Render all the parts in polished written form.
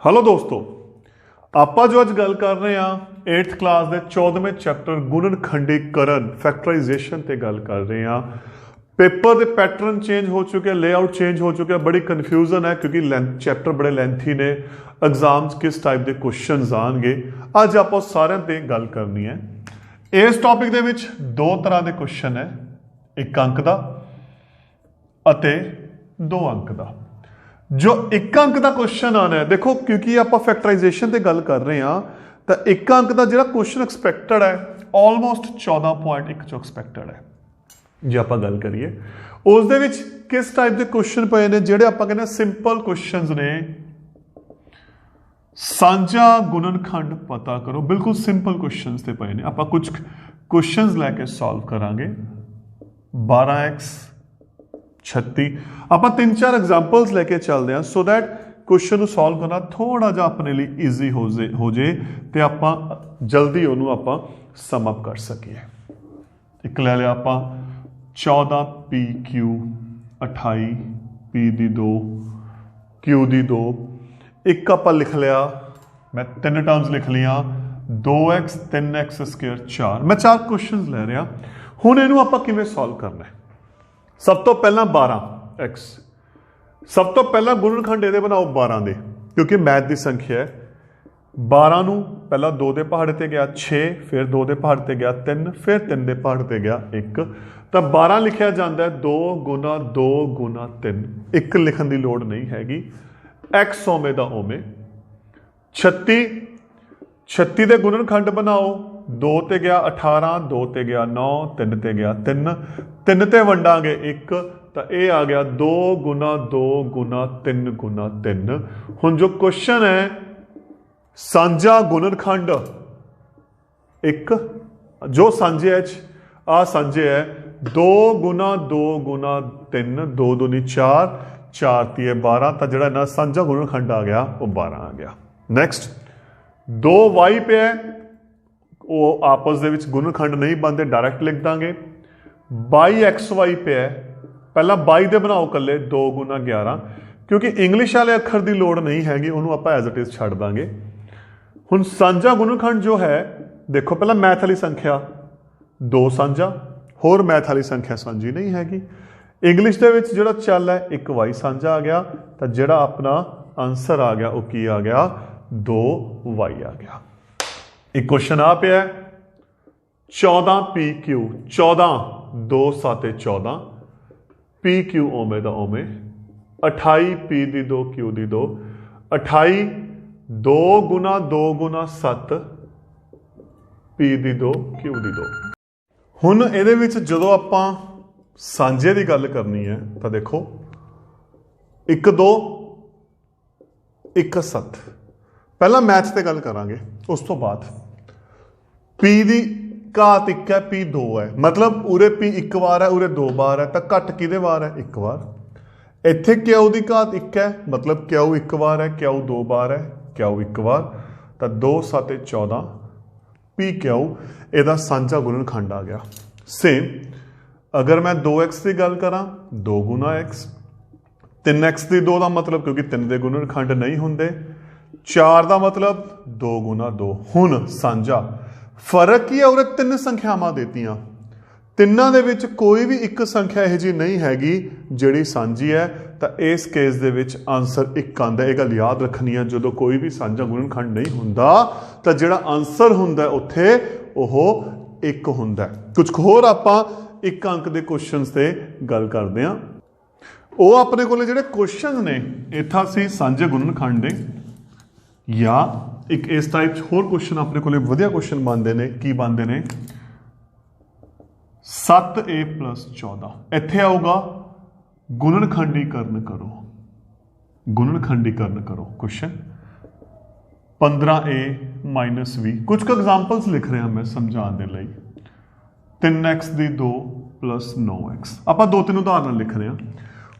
Hello दोस्तों, ਆਪਾਂ जो अज गल कर रहे हैं 8th क्लास के 14वें चैप्टर गुणनखंडीकरण फैक्टराइजेशन ते गल कर रहे हैं। पेपर के पैटर्न चेंज हो चुके हैं, लेआउट चेंज हो चुके हैं, बड़ी कन्फ्यूजन है क्योंकि चैप्टर बड़े लेंथी ने। एग्जाम्स किस टाइप के क्वेश्चन आएंगे अज आप सारे ते गल करनी है। इस टॉपिक दे विच दो तरह के क्वेश्चन है, 1 अंक का अते 2 अंक का। जो 1 अंक का क्वेश्चन आना है, देखो क्योंकि आप फैक्टराइजेशन की गल कर रहे हैं तो 1 अंक का जो क्वेश्चन एक्सपैक्टड है ऑलमोस्ट 14.1 चो एक्सपैक्टड है। जो आप गल करिए उस किस टाइप के क्वेश्चन पे ने जोड़े आप कहते सिंपल क्वेश्चन ने। सांझा गुणनखंड पता करो, बिल्कुल सिंपल क्वेश्चन से पे ने। आप कुछ क्वेश्चन लैके सॉल्व करांगे। 12x 36 आप 3-4 एग्जाम्पल्स लेके चलते हैं सो दैट क्वेश्चन सॉल्व करना थोड़ा जा अपने लिए ईजी हो जाए तो आप जल्दी उन्होंने आप सम अप कर सकीए। एक ले लिया आप 14PQ 28P दी 2 Q दी 2। एक आप लिख लिया, मैं 3 टर्म्स लिख लिया 2x 3x स्क्वायर 4। मैं 4 क्वेश्चन ले रहा हूँ। इनू आप किवें सॉल्व करना है। सब तो पहला 12x, सब तो पहला गुणनखंड ये बनाओ 12 दे, क्योंकि मैथ की संख्या है। 12 नू पहला 2 के पहाड़े ते गया 6, फिर 2 के पहाड़ ते गया 3, फिर 3 के पहाड़ ते गया 1। तो 12 लिखा जाता है 2 गुना 2 गुना 3। 1 लिखने की लोड़ नहीं हैगी। x ओमे दा ओमे। 36 के गुणनखंड बनाओ। 2 ते गया 18, 2 ते गया 9, 3 ते गया 3 ते वंडांगे 1 तो यह आ गया 2 गुना 2 गुना 3 गुना 3। हुण जो क्वेश्चन है सांझा गुणनखंड 1 जो सांझे आ सांझे है 2 गुना 2 गुना 3, 2 दूनी 4, 4 तीए 12। तो जोड़ा ना सांझा गुणनखंड आ गया वो 12 आ गया। नैक्सट 2y पे है, वो आपस दे विच गुणनखंड नहीं बनते, डायरैक्ट लिख देंगे। 22xy पे है, पहला 22 दे बनाओ कल्ले 2 गुना 11, क्योंकि इंग्लिश वाले अखर की लोड़ नहीं हैगी, उन्होंने आप एज इट इज छड़ देंगे। हुण सांझा गुणनखंड जो है, देखो पहला मैथ वाली संख्या 2 सांझा, होर मैथ वाली संख्या सांझी नहीं हैगी। इंग्लिश दे विच जिहड़ा चल है 1y सांझा आ गया, तो जिहड़ा अपना आंसर आ गया वो की आ गया 2y आ गया। एक क्वेश्चन आ पे है 14PQ 14 2 7 14 PQ ओमे दा ओमे। 28P दी 2 Q दी 2। 28 2 गुना 2 गुना 7 P दी 2 Q दी 2। हुण इहदे विच जदों आपां सांझे की गल करनी है तो देखो 1 2 1 7। पहला मैथ से गल करांगे, उस तो बाद P की घात 1 है, P 2 है, मतलब उरे P 1 बार है, उरे 2 बार है, तो घट किहदे वार है 1 बार। इत्थे Q की घात 1 है, मतलब Q 1 बार है, Q 2 बार है, Q 1 बार, तो 2 7 14 PQ इहदा सांझा गुणनखंड आ गया। सेम अगर मैं 2x की गल करा 2 गुना x, 3x की 2 का मतलब क्योंकि 3 के गुणनखंड नहीं होंगे, 4 का मतलब 2 गुना 2। हुण सांझा फर्क की है, उरे 3 संख्यावां देतियां, तिन्नां दे विच कोई भी एक संख्या यह जी नहीं हैगी जिहड़ी सांझी है, तो इस केस दे विच आंसर 1 आंदा है। यह गल याद रखनी है, जो कोई भी सांझा गुणनखंड नहीं हुंदा तो जिहड़ा आंसर हुंदा उत्थे ओह 1 हुंदा। कुछ होर आपां 1 अंक के क्वेश्चन से गल करते हैं। वो अपने को जिहड़े क्वेश्चन ने इत्थां सी सांझे गुणनखंड ने, या एक इस टाइप होर क्वेश्चन अपने को वधिया क्वेश्चन बनते हैं। की बनते हैं 7a + 14 इत्थे आऊगा गुणनखंडीकरण करो, गुणनखंडीकरण करो। Question 15a - 20। कुछ एग्जाम्पल्स लिख रहे हैं मैं समझाने लई। 3x दी 2 + 9x। आप 2-3 उदाहरण लिख रहे हैं।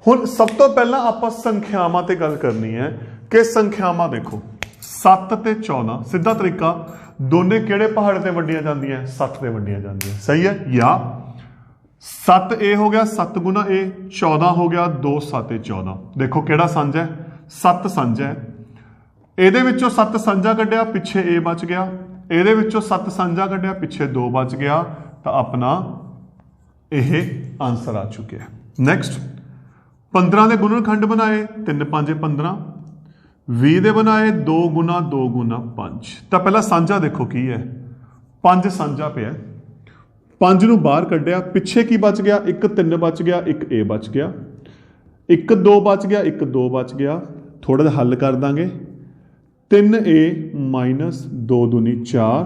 हुण सब तो पहला आप संख्यावां ते गल करनी है कि संख्यावां देखो 7 ते 14 सीधा तरीका, दोने किहड़े पहाड़ ते वंडियां जांदियां 7 ते वंडियां जांदियां, सही है। या 7a हो गया 7 गुना a, 14 हो गया 2 7 14। देखो किहड़ा सांझा है 7 सांझा है। ਇਹਦੇ ਵਿੱਚੋਂ 7 ਸਾਂਝਾ ਕੱਢਿਆ, ਪਿੱਛੇ a ਬਚ ਗਿਆ। ਇਹਦੇ ਵਿੱਚੋਂ 7 ਸਾਂਝਾ ਕੱਢਿਆ, ਪਿੱਛੇ 2 ਬਚ ਗਿਆ। ਤਾਂ ਆਪਣਾ ਇਹ ਆंसर ਆ ਚੁੱਕਿਆ। ਨੈਕਸਟ 15 ਦੇ ਗੁਣਨਖੰਡ ਬਣਾਏ 3 5 15, 20 ਦੇ ਬਣਾਏ 2 ਗੁਣਾ 2 ਗੁਣਾ 5। ਤਾਂ ਪਹਿਲਾਂ ਸਾਂਝਾ ਦੇਖੋ ਕੀ ਹੈ, 5 ਸਾਂਝਾ ਪਿਆ, 5 ਨੂੰ ਬਾਹਰ ਕੱਢਿਆ, ਪਿੱਛੇ ਕੀ ਬਚ ਗਿਆ, 1 3 ਬਚ ਗਿਆ, 1 a ਬਚ ਗਿਆ, 1 2 ਬਚ ਗਿਆ, 1 2 ਬਚ ਗਿਆ। ਥੋੜਾ ਜਿਹਾ ਹੱਲ ਕਰ ਦਾਂਗੇ, 3a ਮਾਈਨਸ 2 दूनी 4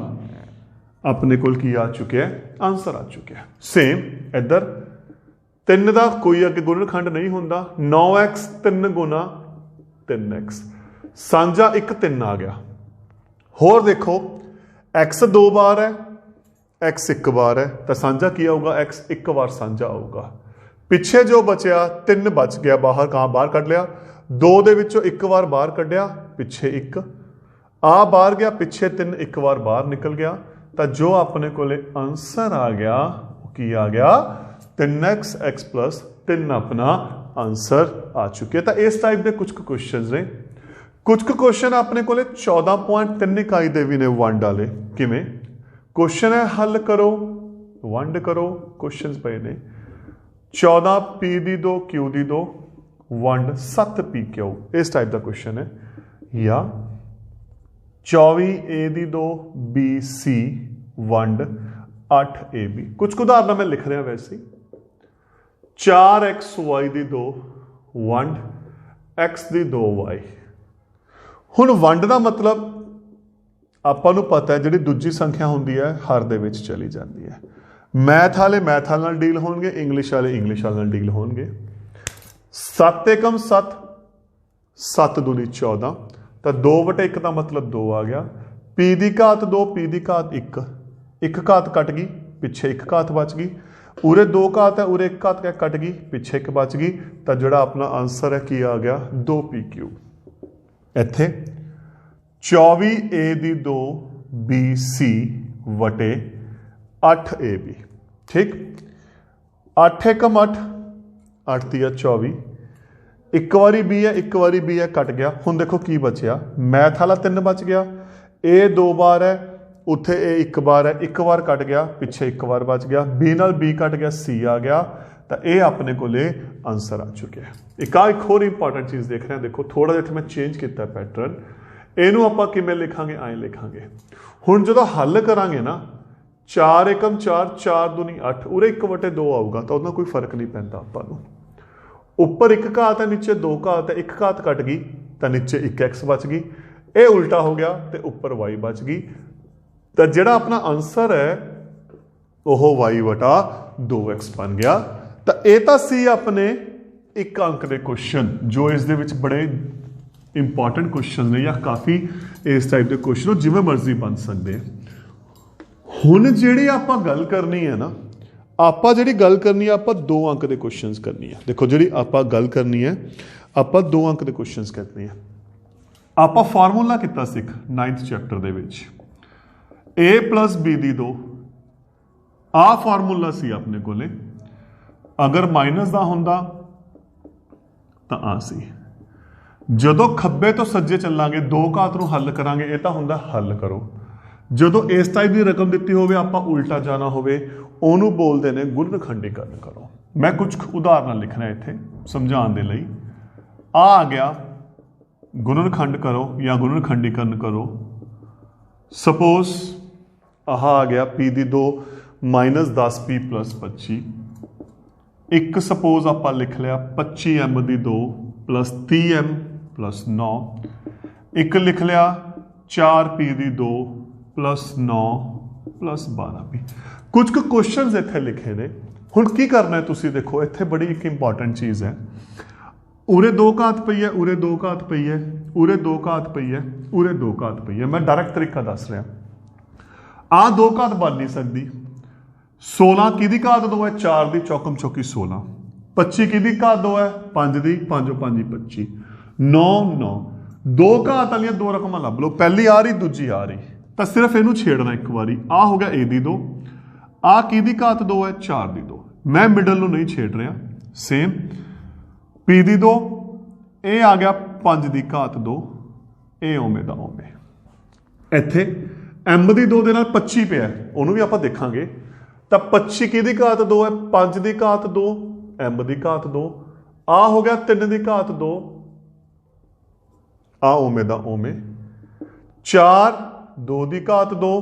अपने कोल की आ चुके हैं, आंसर आ चुके हैं। सेम इधर 3 का कोई अगे गुणनखंड नहीं होंदा, 9x 3 गुना 3x, साझा 1 3 आ गया। होर देखो x 2 बार है, x 1 बार है, तो साझा की आऊगा, x 1 बार साझा आऊगा। पिछे जो बचया 3 बच गया बाहर, कहाँ बाहर कढ़ लिया, 2 दे विचों 1 बार बाहर कढ़िया, पिछे 1 आ बाहर गया, पिछे 3 1 बार बाहर निकल गया। तो जो अपने को आंसर आ गया की आ गया 3x x प्लस 3 अपना आंसर आ चुके। तो इस टाइप के कुछ क्वेश्चन ने, कुछ क्वेश्चन अपने को 14.3 इकाई दे भी ने वंड वाले। किवें क्वेश्चन है, हल करो वंड करो, क्वेश्चन पे ने 14 p दी 2 q दी 2 वंड 7 p q, इस टाइप का क्वेश्चन है। या 24 a दी 2 b c वंड 8 a b। कुछ उदाहरण मैं लिख रहा वैसे, 4x y दी 2 वंड x दी 2 y। हुण वंड का मतलब आपां नूं पता है, जिहड़ी दूजी संख्या हुंदी है हर दे विच चली जाती है। मैथ वाले मैथ वाले नाल डील होणगे, इंग्लिश वाले इंग्लिश वाले नाल डील होणगे। 7 एकम 7, 7 दूनी 14, तो 2/1 का मतलब 2 आ गया। p दी घात 2 p दी घात 1, 1 घात कट गई, पिछे 1 घात बच गई। उरे 2 घात है, उरे 1 घात कट गई, पिछे 1 बच गई। तो जोड़ा अपना आंसर है की आ गया 2p क्यू। इत्थे 24 a दी 2 b c वटे 8 a b। ठीक, 8 एकम 8, 8 दिया 24, एक बारी बी है, एक बारी बी है, कट गया। हुण देखो की बचिया, मैथ वाला 3 बच गया, ए 2 बार है, उत्थे ए 1 बार है, 1 बार कट गया, पिछे 1 बार बच गया, बी नाल बी कट गया, सी आ गया। तो ये अपने को आंसर आ चुके हैं। एक होर इंपॉर्टेंट चीज़ देख रहे हैं, देखो थोड़ा जिहा मैं चेंज किया पैटर्न, इनू आपां किवें लिखांगे, आए लिखांगे। हुण जदों हल करांगे ना, 4 एकम 4, 4 दूनी 8, उरे 1/2 आऊगा, तो उहदा कोई फर्क नहीं पैंदा आपां नूं। उपर 1 घात है, नीचे 2 घात है, 1 घात कट गई तो नीचे 1x बच गई, ये उल्टा हो गया तो उपर y बच गई। तो जिहड़ा अपना आंसर है वह y/2x बन गया। तो ये तो सी अपने 1 अंक के क्वेश्चन, जो इस दे विच बड़े इंपॉर्टेंट क्वेश्चन ने, या काफ़ी इस टाइप के क्वेश्चन जिवें मर्जी बन सकते हैं। हुण जिहड़ी आपां गल करनी है ना, आपां जिहड़ी गल करनी है, आपां 2 अंक के क्वेश्चन करनी है। देखो जिहड़ी आपां गल करनी है, आपां 2 अंक के क्वेश्चन करनी है। आपां फार्मूला किता सिख 9th चैप्टर दे विच, a प्लस b दी 2, आ फार्मूला सी अपने कोले। अगर माइनस का हुंदा तां आ सी। जदों खब्बे तो सज्जे चलांगे, 2 घात नूं हल करांगे, ये तां हुंदा हल करो। जदों इस टाइप की रकम दी होवे, आपां उल्टा जाना होवे, ਉਹਨੂੰ बोलते हैं गुणनखंडीकरण करो। मैं कुछ उदाहरण लिखना इत्थे समझाने के लिए। आ गया गुणनखंड करो या गुणनखंडीकरण करो। सपोज आ गया p दी 2 माइनस 10p प्लस 25। एक सपोज आप लिख लिया 25m दी 2 प्लस 30m प्लस 9। एक लिख लिया 4p दी 2 प्लस 9 प्लस 12p। कुछ क्वेश्चन इत्थे लिखे ने। हुण की करना है तुसीं देखो, इत्थे बड़ी एक इंपॉर्टेंट चीज़ है। उरे 2 घात पई है, उरे 2 घात पई है, उरे 2 घात पई है, उरे 2 घात पई है। मैं डायरेक्ट तरीका दस रहा। आ 2 घात बन नहीं सकती। 16 की घात 2 है, 4 की चौकम चौकी 16। 25 की घात 2 है, 5 की 5 5 25। 9 9 2 घात वाली 2 रकम लभ लो, पहली आ रही दूजी आ रही, तो सिर्फ इनू छेड़ना एक बारी। आ हो गया a दी 2, आ की घात 2 है, 4 दी 2। मैं मिडल नहीं छेड़ रहा। सेम p दी 2, ये आ गया 5 की घात 2, ਇਹ ਓਮੇ ਦਾ ਓਮੇ। ਇੱਥੇ m ਦੀ 2 ਦੇ ਨਾਲ 25 ਪਿਆ, ਉਹਨੂੰ ਵੀ ਆਪਾਂ ਦੇਖਾਂਗੇ। ਤਾਂ 25 ਕਿਹਦੀ ਘਾਤ 2 ਹੈ? 5 ਦੀ ਘਾਤ 2, m ਦੀ ਘਾਤ 2, ਆ ਹੋ ਗਿਆ 3 ਦੀ ਘਾਤ 2, ਆ ਓਮੇ ਦਾ ਓਮੇ। 4 2 ਦੀ ਘਾਤ 2,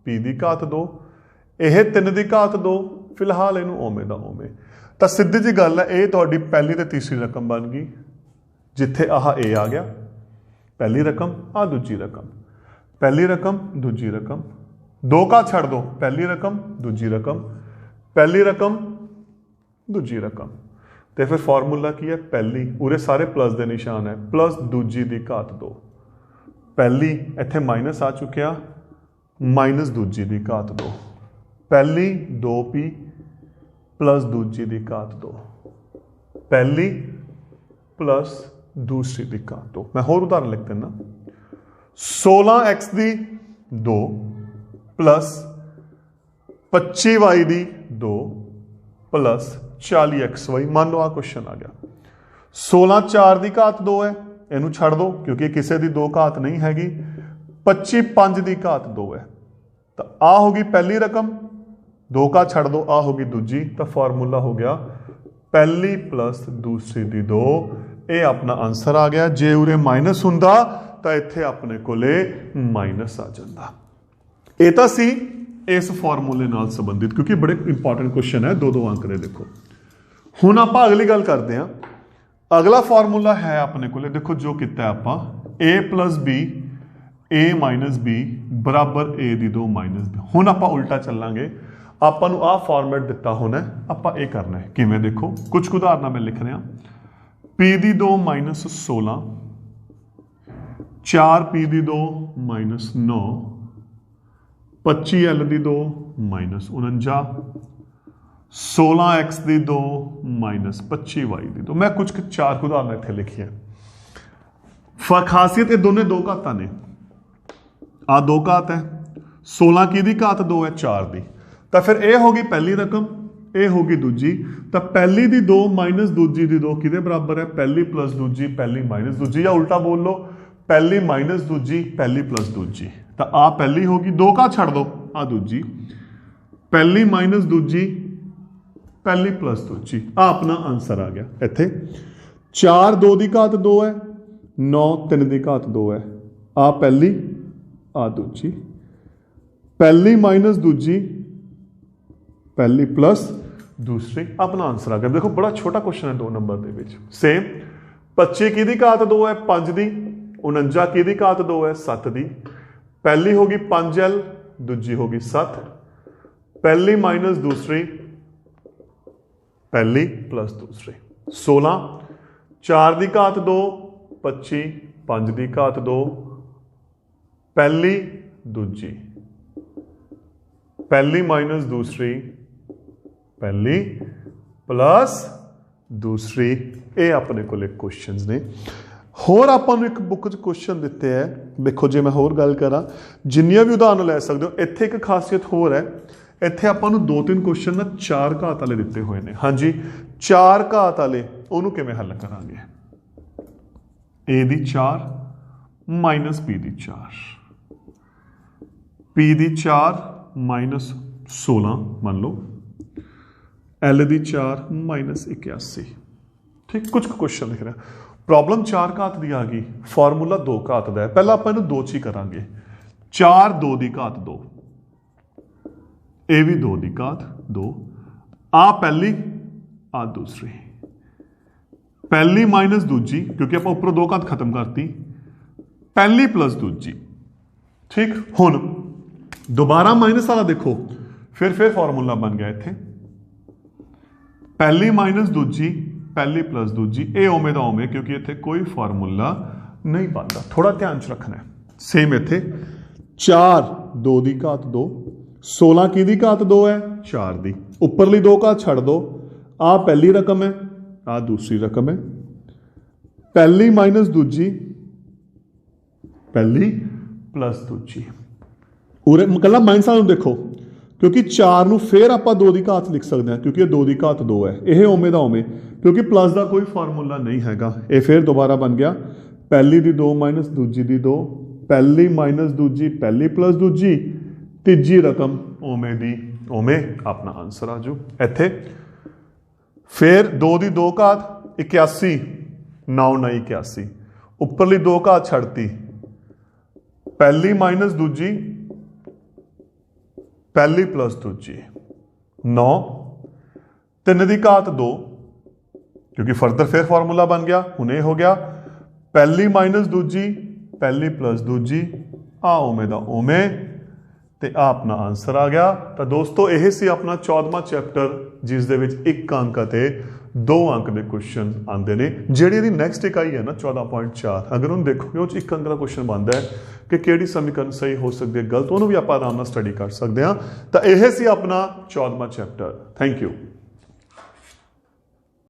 p ਦੀ ਘਾਤ 2, ਇਹ 3 ਦੀ ਘਾਤ 2, ਫਿਲਹਾਲ ਇਹਨੂੰ ਓਮੇ ਦਾ ਓਮੇ। ਤਾਂ ਸਿੱਧੀ ਜੀ ਗੱਲ ਹੈ, ਇਹ ਤੁਹਾਡੀ ਪਹਿਲੀ ਤੇ ਤੀਸਰੀ ਰਕਮ ਬਣ ਗਈ, ਜਿੱਥੇ ਆਹ a ਆ ਗਿਆ ਪਹਿਲੀ ਰਕਮ, ਆ ਦੂਜੀ ਰਕਮ, ਪਹਿਲੀ ਰਕਮ ਦੂਜੀ ਰਕਮ, 2 ਘਾਤ ਛੱਡ ਦੋ, ਪਹਿਲੀ ਰਕਮ ਦੂਜੀ ਰਕਮ, ਪਹਿਲੀ ਰਕਮ ਦੂਜੀ ਰਕਮ। ਤੇ ਫਿਰ ਫਾਰਮੂਲਾ ਕੀ ਹੈ? ਪਹਿਲੀ, ਉਰੇ ਸਾਰੇ ਪਲੱਸ ਦੇ ਨਿਸ਼ਾਨ ਹੈ, ਪਲੱਸ ਦੂਜੀ ਦੀ ਘਾਤ 2, ਪਹਿਲੀ ਇੱਥੇ ਮਾਈਨਸ ਆ ਚੁੱਕਿਆ, ਮਾਈਨਸ ਦੂਜੀ ਦੀ ਘਾਤ 2, ਪਹਿਲੀ 2p ਪਲੱਸ ਦੂਜੀ ਦੀ ਘਾਤ 2, ਪਹਿਲੀ ਪਲੱਸ दूसरी ਦੀ ਘਾਤ 2। मैं होर उदाहरण लिख देना, 16x ਦੀ 2 प्लस 25y ਦੀ 2 प्लस 40xy। मान लो आ क्वेश्चन आ गया, 16 4 ਦੀ ਘਾਤ 2 है, ਇਹਨੂੰ ਛੱਡ ਦੋ ਕਿਉਂਕਿ ਕਿਸੇ ਦੀ 2 ਘਾਤ ਨਹੀਂ ਹੈਗੀ। 25 5 ਦੀ ਘਾਤ 2 है, ਤਾਂ ਆ ਹੋਗੀ ਪਹਿਲੀ ਰਕਮ, 2 ਘਾਤ ਛੱਡ ਦੋ, ਆ ਹੋਗੀ ਦੂਜੀ। ਤਾਂ ਫਾਰਮੂਲਾ ਹੋ ਗਿਆ ਪਹਿਲੀ प्लस दूसरी ਦੀ 2। ਇਹ ਆਪਣਾ ਆਨਸਰ ਆ ਗਿਆ। ਜੇ ਉਰੇ ਮਾਈਨਸ ਹੁੰਦਾ ਤਾਂ ਇੱਥੇ ਆਪਣੇ ਕੋਲੇ ਮਾਈਨਸ ਆ ਜਾਂਦਾ। ਇਹ ਤਾਂ ਸੀ ਇਸ ਫਾਰਮੂਲੇ ਨਾਲ ਸੰਬੰਧਿਤ, ਕਿਉਂਕਿ ਬੜੇ ਇੰਪੋਰਟੈਂਟ ਕੁਐਸਚਨ ਹੈ, 2-2 ਅੰਕ ਦੇ। ਦੇਖੋ ਹੁਣ ਆਪਾਂ ਅਗਲੀ ਗੱਲ ਕਰਦੇ ਹਾਂ। ਅਗਲਾ ਫਾਰਮੂਲਾ ਹੈ ਆਪਣੇ ਕੋਲੇ, ਦੇਖੋ ਜੋ ਕੀਤਾ ਆਪਾਂ, a + b a - b ਬਰਾਬਰ a ਦੀ 2 - b। ਹੁਣ ਆਪਾਂ ਉਲਟਾ ਚੱਲਾਂਗੇ, ਆਪਾਂ ਨੂੰ ਆਹ ਫਾਰਮੈਟ ਦਿੱਤਾ ਹੋਣਾ, ਆਪਾਂ ਇਹ ਕਰਨਾ ਹੈ। ਕਿਵੇਂ? ਦੇਖੋ ਕੁਝ ਉਦਾਹਰਨਾਂ ਮੈਂ ਲਿਖ ਰਿਹਾ। p ਦੀ 2 - 16, 4p ਦੀ 2 - 9, 25l ਦੀ 2 - 49, 16x ਦੀ 2 - 25y ਦੀ 2। मैं कुछ 4 उदाहरण इतने लिखी है। खासियत ये दोनों 2 घातां ने, आ 2 घात है, 16 की दी घात 2 है 4 दी, तो फिर ये होगी पहली रकम, ये होगी दूजी। तो पहली दी 2 - दूजी दी 2 किहदे बराबर है? पहली प्लस दूजी पहली माइनस दूजी, या उल्टा बोल लो पहली माइनस दूजी पहली प्लस दूजी। तो आ पहली होगी, 2 का छड़ दो, आ दूजी, पहली माइनस दूजी पहली प्लस दूजी। आ अपना आंसर आ गया। इत्थे 4 2 की घात 2 है, 9 3 की घात 2 है, आ पहली आ दूजी, पहली माइनस दूजी पहली प्लस दूसरी, अपना आंसर आ गया। देखो बड़ा छोटा क्वेश्चन है 2 नंबर ਦੇ ਵਿੱਚ। सेम 25 की दी घात 2 है 5 दी, 49 की दी घात 2 है 7 दी, पहली होगी 5l दूजी होगी 7, पहली माइनस दूसरी पहली प्लस दूसरी। 16 4 की घात 2 25, 5 की घात 2 पहली दूजी, पहली माइनस दूसरी पहली प्लस दूसरी। ये अपने को क्वेश्चन ने। होर आपां नूं एक बुक च क्वेश्चन दिते है। देखो जे मैं होर गल करा, जिन्नियां भी उदाहरण लै सकते हो। इत्थे एक खासियत होर है, इत्थे आपां नूं 2-3 क्वेश्चन ना 4 घात वाले दिते हुए हैं। हाँ जी, 4 घात वाले उहनूं किवें हल करांगे? a the 4 minus b the 4, p the 4 minus 16 मान लो, l दी 4 माइनस 81। ठीक, कुछ क्वेश्चन लिख रहा। प्रॉब्लम 4 घात की आ गई, फॉर्मूला 2 घात का है। पहला आप 2 च ही करांगे। 4 2 की घात 2, ये भी 2 की घात 2, आ पहली आ दूसरी, पहली माइनस दूजी क्योंकि आप ऊपर 2 घात खत्म करती, पहली प्लस दूजी। ठीक, हुण दोबारा माइनस वाला देखो, फिर फॉर्मूला बन गया इत्थे, पहली माइनस दूजी पहली प्लस दूजी। ये ओमे दा ओमे, क्योंकि इत्थे कोई फॉर्मूला नहीं बनता, थोड़ा ध्यान च रखना है। सेम इत्थे 4 2 की घात 2, 16 की दी घात 2 है 4 दी, उपरली 2 घात छड़ दो, आ पहली रकम है आ दूसरी रकम है, पहली माइनस दूजी पहली प्लस दूजी। उरे कला माइनस वालों देखो, क्योंकि 4 नूं फिर आप 2 की घात लिख सकते हैं, क्योंकि 2 की घात 2 है। यह ओमे दा ओमे, क्योंकि प्लस का कोई फॉर्मूला नहीं हैगा। ये फिर दोबारा बन गया पहली दी 2 माइनस दूजी दी 2, पहली माइनस दूजी पहली प्लस दूजी, तीजी रकम ओमे दी ओमे, अपना आंसर आ जाओ इत्थे। फिर 2 दी 2 घात 81, 9 9 81, उपरली 2 घात छड़ती, पहली माइनस दूजी पहली प्लस दूजी 9, 3 दी घात 2, क्योंकि फर्दर फिर फॉर्मूला बन गया, हुण ये हो गया पहली माइनस दूजी पहली प्लस दूजी, आ ओमे दा ओमे, ते आ अपना आंसर आ गया। तो दोस्तों यह सी अपना 14वां चैप्टर, जिस दे विच 1 अंक ते 2 अंक के क्वेश्चन आते हैं। जिहड़ी नैक्सट इकाई है ना 14.4, अगर उन्हें देखोगे वो 1 अंक का क्वेश्चन बनता है कि किहड़ी समीकरण सही हो सकती है, गलत, उन्होंने भी आप आराम नाल स्टडी कर सकते हैं। तो यह सी अपना 14वां चैप्टर। Thank you.